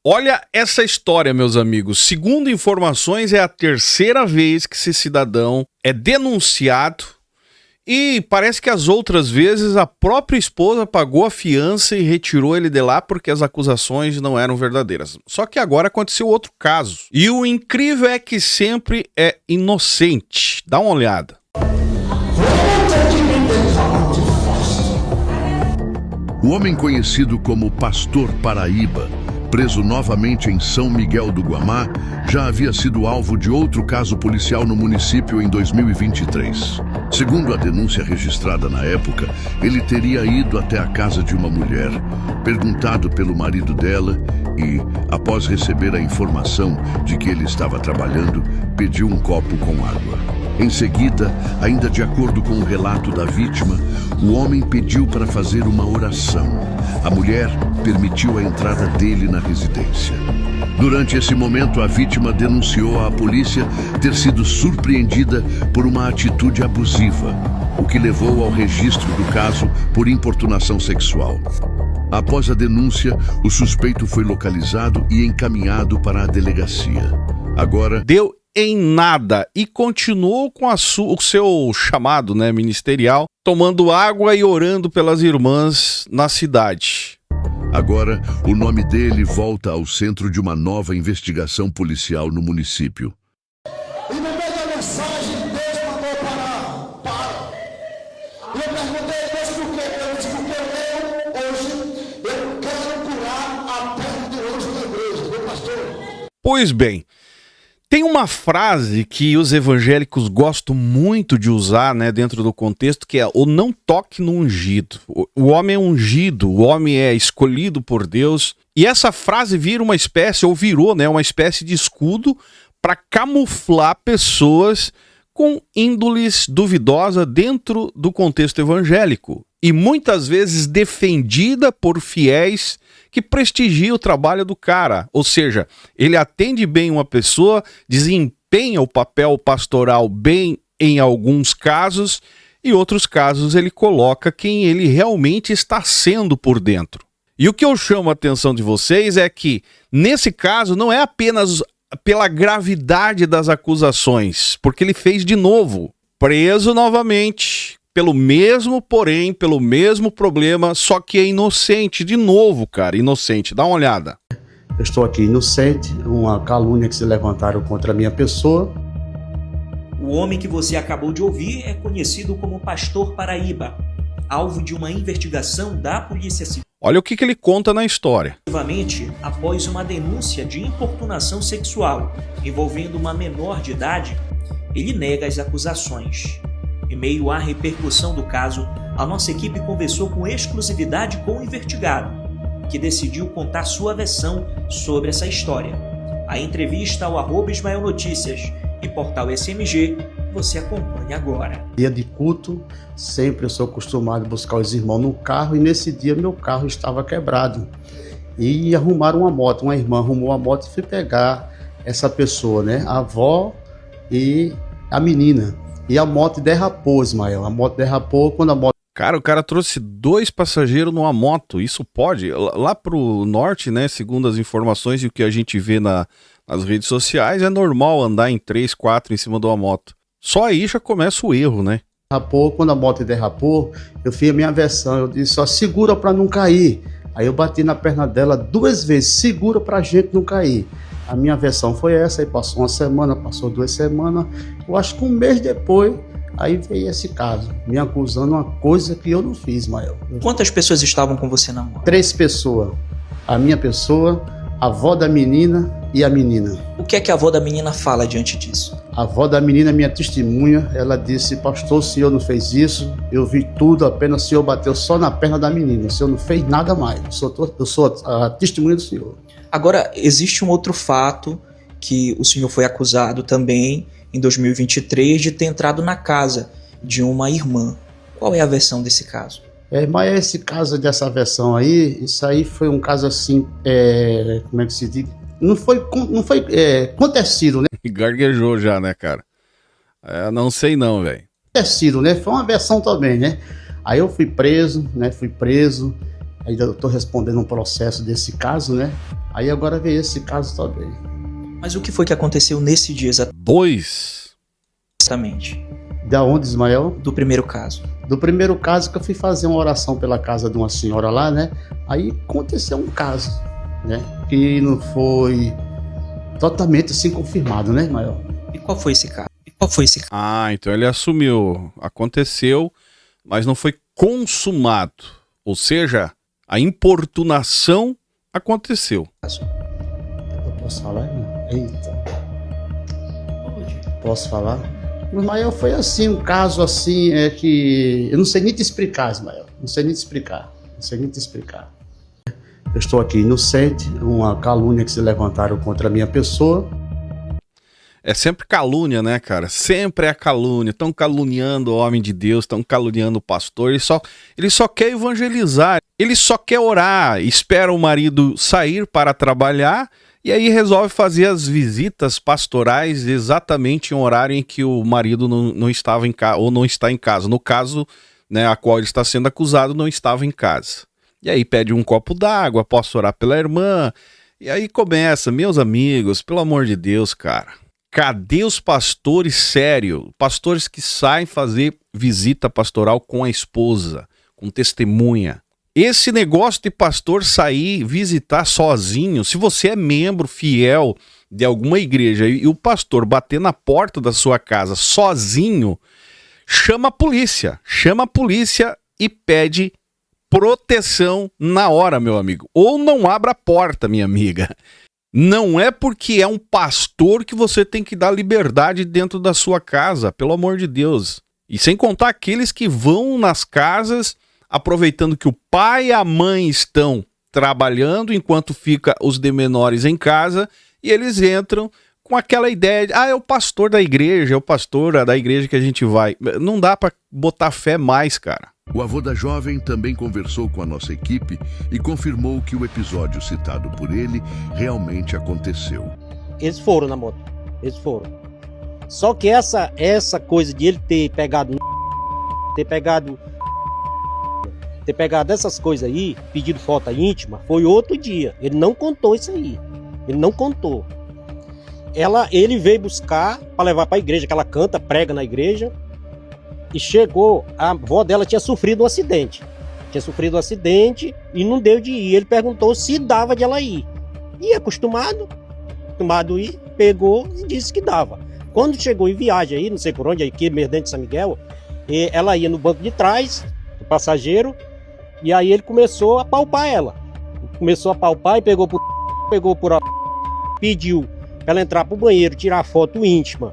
Olha essa história, meus amigos. Segundo informações, é a terceira vez que esse cidadão é denunciado e parece que as outras vezes a própria esposa pagou a fiança e retirou ele de lá porque as acusações não eram verdadeiras. Só que agora aconteceu outro caso. E o incrível é que sempre é inocente. Dá uma olhada. O homem conhecido como Pastor Paraíba, preso novamente em São Miguel do Guamá, já havia sido alvo de outro caso policial no município em 2023. Segundo a denúncia registrada na época, ele teria ido até a casa de uma mulher, perguntado pelo marido dela e, após receber a informação de que ele estava trabalhando, pediu um copo com água. Em seguida, ainda de acordo com o relato da vítima, o homem pediu para fazer uma oração. A mulher permitiu a entrada dele na residência. Durante esse momento, a vítima denunciou à polícia ter sido surpreendida por uma atitude abusiva, o que levou ao registro do caso por importunação sexual. Após a denúncia, o suspeito foi localizado e encaminhado para a delegacia. Agora, Deu em nada e continuou com o seu chamado, ministerial, tomando água e orando pelas irmãs na cidade. Agora, o nome dele volta ao centro de uma nova investigação policial no município. E no meio da mensagem, Deus mandou parar. E eu perguntei a Deus por quê? Ele disse, porque hoje eu quero curar a perna de hoje da igreja, meu pastor. Pois bem, tem uma frase que os evangélicos gostam muito de usar, dentro do contexto, que é o não toque no ungido. O homem é ungido, o homem é escolhido por Deus. E essa frase virou uma espécie de escudo para camuflar pessoas com índoles duvidosa dentro do contexto evangélico. E muitas vezes defendida por fiéis que prestigia o trabalho do cara. Ou seja, ele atende bem uma pessoa, desempenha o papel pastoral bem em alguns casos, e outros casos ele coloca quem ele realmente está sendo por dentro. E o que eu chamo a atenção de vocês é que, nesse caso, não é apenas pela gravidade das acusações, porque ele fez de novo, preso novamente, pelo mesmo problema, só que é inocente, de novo, cara, inocente. Dá uma olhada. Eu estou aqui inocente, uma calúnia que se levantaram contra a minha pessoa. O homem que você acabou de ouvir é conhecido como Pastor Paraíba, alvo de uma investigação da Polícia Civil. Olha o que ele conta na história. Após uma denúncia de importunação sexual envolvendo uma menor de idade, ele nega as acusações. Em meio à repercussão do caso, a nossa equipe conversou com exclusividade com o investigado, que decidiu contar sua versão sobre essa história. A entrevista ao @Ismael Notícias e portal SMG você acompanha agora. Dia de culto, sempre eu sou acostumado a buscar os irmãos no carro, e nesse dia meu carro estava quebrado. E arrumaram uma moto, uma irmã arrumou a moto e fui pegar essa pessoa, a avó e a menina. E a moto derrapou, Ismael. A moto derrapou quando a moto... Cara, o cara trouxe 2 passageiros numa moto. Isso pode? Lá pro norte, segundo as informações e o que a gente vê nas redes sociais, é normal andar em 3, 4 em cima de uma moto. Só aí já começa o erro, Derrapou, quando a moto derrapou, eu fiz a minha versão. Eu disse, só segura pra não cair. Aí eu bati na perna dela 2 vezes, segura pra gente não cair. A minha versão foi essa, aí passou uma semana, passou 2 semanas, eu acho que 1 mês depois, aí veio esse caso, me acusando uma coisa que eu não fiz, Mael. Quantas pessoas estavam com você na moto? 3 pessoas, a minha pessoa, a avó da menina e a menina. O que é que a avó da menina fala diante disso? A avó da menina, minha testemunha, ela disse, pastor, o senhor não fez isso, eu vi tudo, apenas o senhor bateu só na perna da menina, o senhor não fez nada mais, eu sou a testemunha do senhor. Agora, existe um outro fato que o senhor foi acusado também em 2023 de ter entrado na casa de uma irmã. Qual é a versão desse caso? Mas esse caso dessa versão aí, isso aí foi um caso assim, como é que se diz? Não foi acontecido, Garguejou já, cara? Não sei não, velho. Acontecido, Foi uma versão também, Aí eu fui preso, Aí eu estou respondendo um processo desse caso, né? Aí agora veio esse caso também. Mas o que foi que aconteceu nesse dia exatamente? Da onde, Ismael? Do primeiro caso. Do primeiro caso que eu fui fazer uma oração pela casa de uma senhora lá, né? Aí aconteceu um caso, né? Que não foi totalmente assim confirmado, né, Ismael? E qual foi esse caso? Ah, então ele assumiu. Aconteceu, mas não foi consumado. Ou seja, a importunação aconteceu. Eu posso falar, irmão? Eita. Posso falar? Ismael, foi assim, um caso assim, que eu não sei nem te explicar, Ismael. Não sei nem te explicar. Eu estou aqui inocente, uma calúnia que se levantaram contra a minha pessoa. É sempre calúnia, né, cara? Sempre é calúnia. Estão caluniando o homem de Deus, estão caluniando o pastor. Ele só quer evangelizar, ele só quer orar. Espera o marido sair para trabalhar e aí resolve fazer as visitas pastorais exatamente em horário em que o marido não estava em casa ou não está em casa. No caso, né, a qual ele está sendo acusado, não estava em casa. E aí pede um copo d'água, posso orar pela irmã. E aí começa, meus amigos, pelo amor de Deus, cara. Cadê os pastores sérios? Pastores que saem fazer visita pastoral com a esposa, com testemunha. Esse negócio de pastor sair visitar sozinho, se você é membro fiel de alguma igreja e o pastor bater na porta da sua casa sozinho, chama a polícia e pede proteção na hora, meu amigo. Ou não abra a porta, minha amiga. Não é porque é um pastor que você tem que dar liberdade dentro da sua casa, pelo amor de Deus. E sem contar aqueles que vão nas casas aproveitando que o pai e a mãe estão trabalhando enquanto fica os de menores em casa e eles entram com aquela ideia de, é o pastor da igreja, é o pastor da igreja que a gente vai. Não dá pra botar fé mais, cara. O avô da jovem também conversou com a nossa equipe e confirmou que o episódio citado por ele realmente aconteceu. Eles foram na moto, eles foram. Só que essa coisa de ele ter pegado essas coisas aí, pedido foto íntima, foi outro dia. Ele não contou isso aí. Ele não contou. Ele veio buscar para levar para a igreja, que ela canta, prega na igreja. E chegou, a avó dela tinha sofrido um acidente. E não deu de ir. Ele perguntou se dava de ela ir. E acostumado a ir, pegou e disse que dava. Quando chegou em viagem aí, não sei por onde, aqui mesmo dentro de São Miguel, ela ia no banco de trás, do passageiro, e aí ele começou a palpar ela. Começou a palpar e pediu pra ela entrar pro banheiro, tirar foto íntima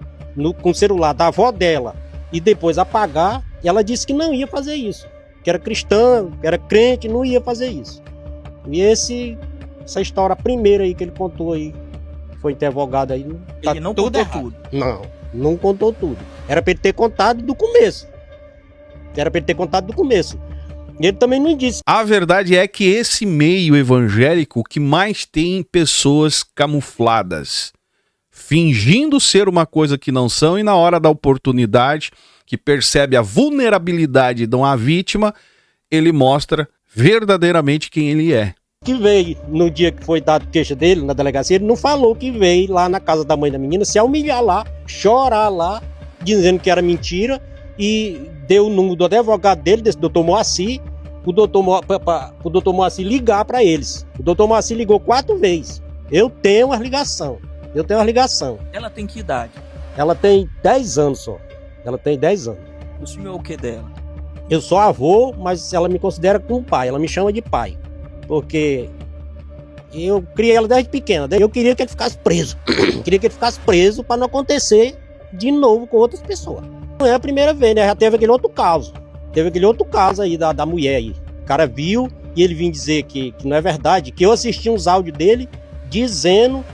com o celular da avó dela e depois apagar. E ela disse que não ia fazer isso, que era cristã, que era crente, não ia fazer isso. E essa história primeira aí que ele contou aí, foi interrogado aí, tá, ele não contou tudo. Não contou tudo. Era pra ele ter contado do começo. E ele também não disse. A verdade é que esse meio evangélico que mais tem pessoas camufladas, fingindo ser uma coisa que não são, e na hora da oportunidade, que percebe a vulnerabilidade de uma vítima, ele mostra verdadeiramente quem ele é. Que veio no dia que foi dado queixa dele na delegacia, ele não falou que veio lá na casa da mãe da menina, se humilhar lá, chorar lá, dizendo que era mentira, e deu o número do advogado dele, desse doutor Moacir, o doutor Moacir ligar para eles. O doutor Moacir ligou 4 vezes. Eu tenho uma ligação. Ela tem que idade? Ela tem 10 anos só. O senhor é o que dela? Eu sou avô, mas ela me considera como pai. Ela me chama de pai. Porque eu criei ela desde pequena. Eu queria que ele ficasse preso. Para não acontecer de novo com outras pessoas. Não é a primeira vez, né? Já teve aquele outro caso. Aí da mulher aí. O cara viu e ele vinha dizer que não é verdade. Que eu assisti uns áudios dele dizendo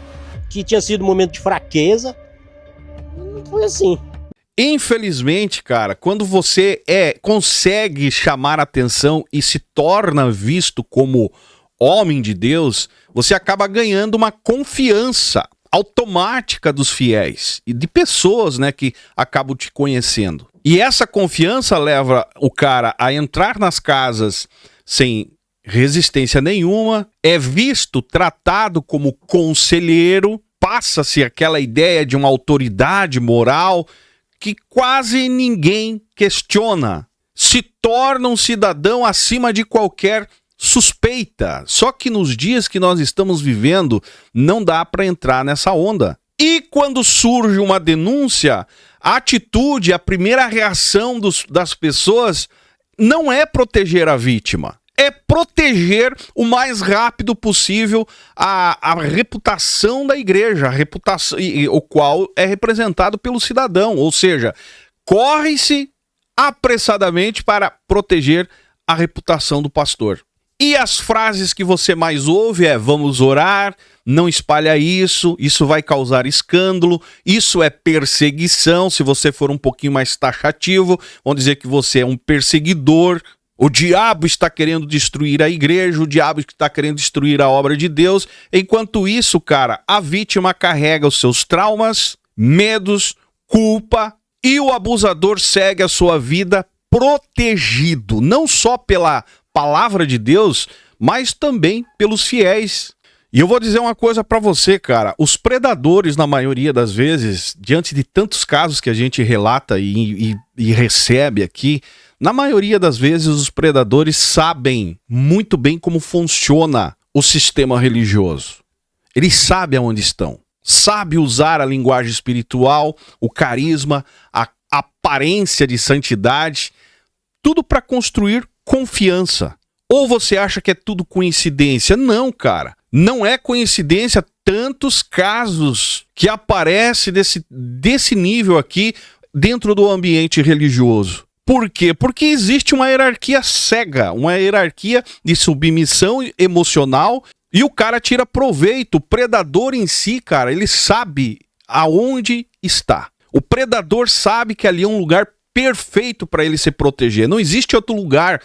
que tinha sido um momento de fraqueza. Não foi assim. Infelizmente, cara, quando você consegue chamar atenção e se torna visto como homem de Deus, você acaba ganhando uma confiança automática dos fiéis e de pessoas, né, que acabam te conhecendo. E essa confiança leva o cara a entrar nas casas sem resistência nenhuma, é visto, tratado como conselheiro, passa-se aquela ideia de uma autoridade moral que quase ninguém questiona. Se torna um cidadão acima de qualquer suspeita. Só que nos dias que nós estamos vivendo, não dá para entrar nessa onda. E quando surge uma denúncia, a atitude, a primeira reação das pessoas não é proteger a vítima. É proteger o mais rápido possível a reputação da igreja, a reputação, o qual é representado pelo cidadão. Ou seja, corre-se apressadamente para proteger a reputação do pastor. E as frases que você mais ouve é: vamos orar, não espalha isso, isso vai causar escândalo, isso é perseguição. Se você for um pouquinho mais taxativo, vão dizer que você é um perseguidor. O diabo está querendo destruir a igreja, o diabo está querendo destruir a obra de Deus. Enquanto isso, cara, a vítima carrega os seus traumas, medos, culpa, e o abusador segue a sua vida protegido, não só pela palavra de Deus, mas também pelos fiéis. E eu vou dizer uma coisa pra você, cara, os predadores, na maioria das vezes, diante de tantos casos que a gente relata e recebe aqui, na maioria das vezes os predadores sabem muito bem como funciona o sistema religioso. Eles sabem aonde estão, sabem usar a linguagem espiritual, o carisma, a aparência de santidade, tudo para construir confiança. Ou você acha que é tudo coincidência? Não, cara. Não é coincidência tantos casos que aparecem desse nível aqui dentro do ambiente religioso. Por quê? Porque existe uma hierarquia cega, uma hierarquia de submissão emocional e o cara tira proveito. O predador em si, cara, ele sabe aonde está. O predador sabe que ali é um lugar perfeito para ele se proteger. Não existe outro lugar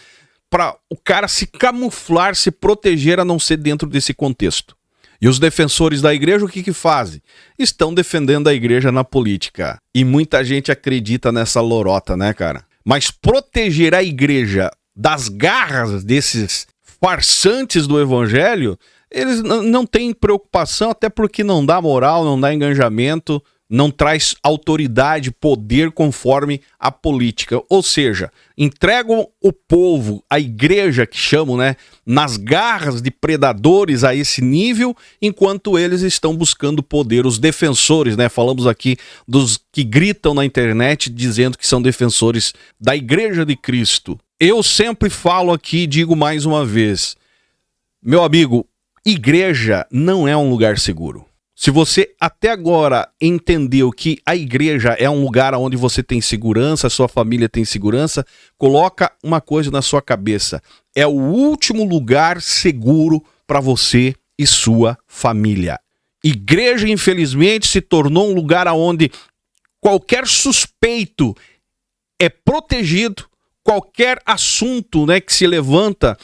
para o cara se camuflar, se proteger, a não ser dentro desse contexto. E os defensores da igreja, o que fazem? Estão defendendo a igreja na política. E muita gente acredita nessa lorota, né, cara? Mas proteger a igreja das garras desses farsantes do evangelho, eles não têm preocupação, até porque não dá moral, não dá engajamento, não traz autoridade, poder conforme a política. Ou seja, entregam o povo, a igreja que chamam, né, nas garras de predadores a esse nível, enquanto eles estão buscando poder. Os defensores, né, falamos aqui dos que gritam na internet dizendo que são defensores da igreja de Cristo. Eu sempre falo aqui, digo mais uma vez, meu amigo, igreja não é um lugar seguro. Se você até agora entendeu que a igreja é um lugar onde você tem segurança, a sua família tem segurança, coloca uma coisa na sua cabeça. É o último lugar seguro para você e sua família. Igreja, infelizmente, se tornou um lugar onde qualquer suspeito é protegido, qualquer assunto, né, que se levanta,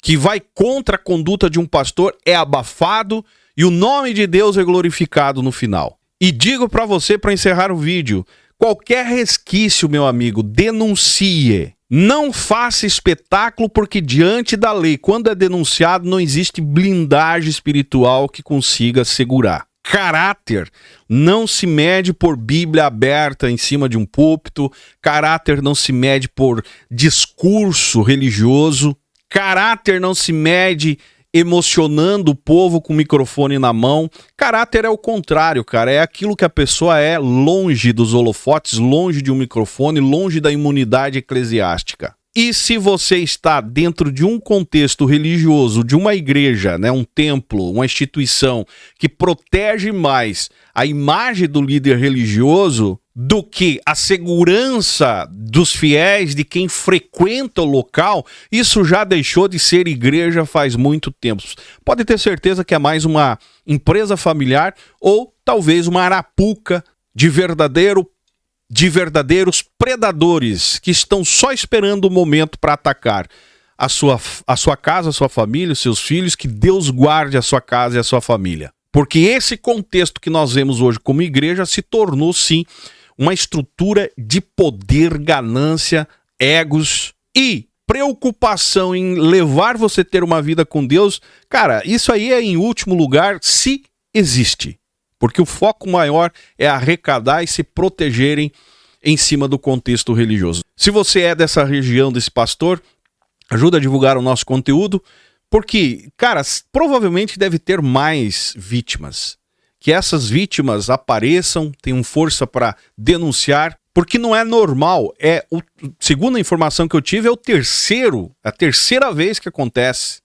que vai contra a conduta de um pastor, é abafado, e o nome de Deus é glorificado no final. E digo para você, para encerrar o vídeo, qualquer resquício, meu amigo, denuncie. Não faça espetáculo, porque diante da lei, quando é denunciado, não existe blindagem espiritual que consiga segurar. Caráter não se mede por Bíblia aberta em cima de um púlpito. Caráter não se mede por discurso religioso. Caráter não se mede emocionando o povo com o microfone na mão. Caráter é o contrário, cara. É aquilo que a pessoa é longe dos holofotes, longe de um microfone, longe da imunidade eclesiástica. E se você está dentro de um contexto religioso, de uma igreja, né, um templo, uma instituição que protege mais a imagem do líder religioso do que a segurança dos fiéis, de quem frequenta o local, isso já deixou de ser igreja faz muito tempo. Pode ter certeza que é mais uma empresa familiar ou talvez uma arapuca de verdadeiros predadores que estão só esperando o momento para atacar a sua casa, a sua família, os seus filhos. Que Deus guarde a sua casa e a sua família. Porque esse contexto que nós vemos hoje como igreja se tornou, sim, uma estrutura de poder, ganância, egos e preocupação em levar você a ter uma vida com Deus, cara, isso aí é em último lugar, se existe. Porque o foco maior é arrecadar e se protegerem em cima do contexto religioso. Se você é dessa região, desse pastor, ajuda a divulgar o nosso conteúdo, porque, cara, provavelmente deve ter mais vítimas. Que essas vítimas apareçam, tenham força para denunciar, porque não é normal. Segundo a informação que eu tive, é a terceira vez que acontece.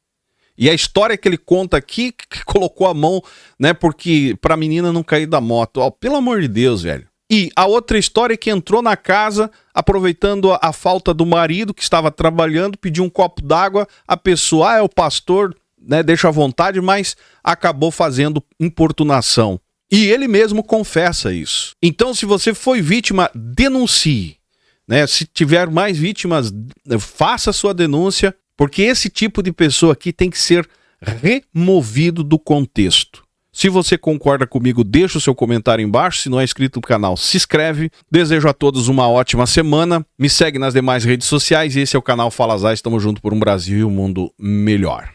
E a história que ele conta aqui, que colocou a mão, né, porque pra menina não cair da moto. Ó, pelo amor de Deus, velho. E a outra história é que entrou na casa, aproveitando a falta do marido que estava trabalhando, pediu um copo d'água, a pessoa, é o pastor, né, deixa à vontade, mas acabou fazendo importunação. E ele mesmo confessa isso. Então, se você foi vítima, denuncie. Né? Se tiver mais vítimas, faça a sua denúncia, porque esse tipo de pessoa aqui tem que ser removido do contexto. Se você concorda comigo, deixa o seu comentário embaixo. Se não é inscrito no canal, se inscreve. Desejo a todos uma ótima semana. Me segue nas demais redes sociais. Esse é o canal Fala Zay. Estamos juntos por um Brasil e um mundo melhor.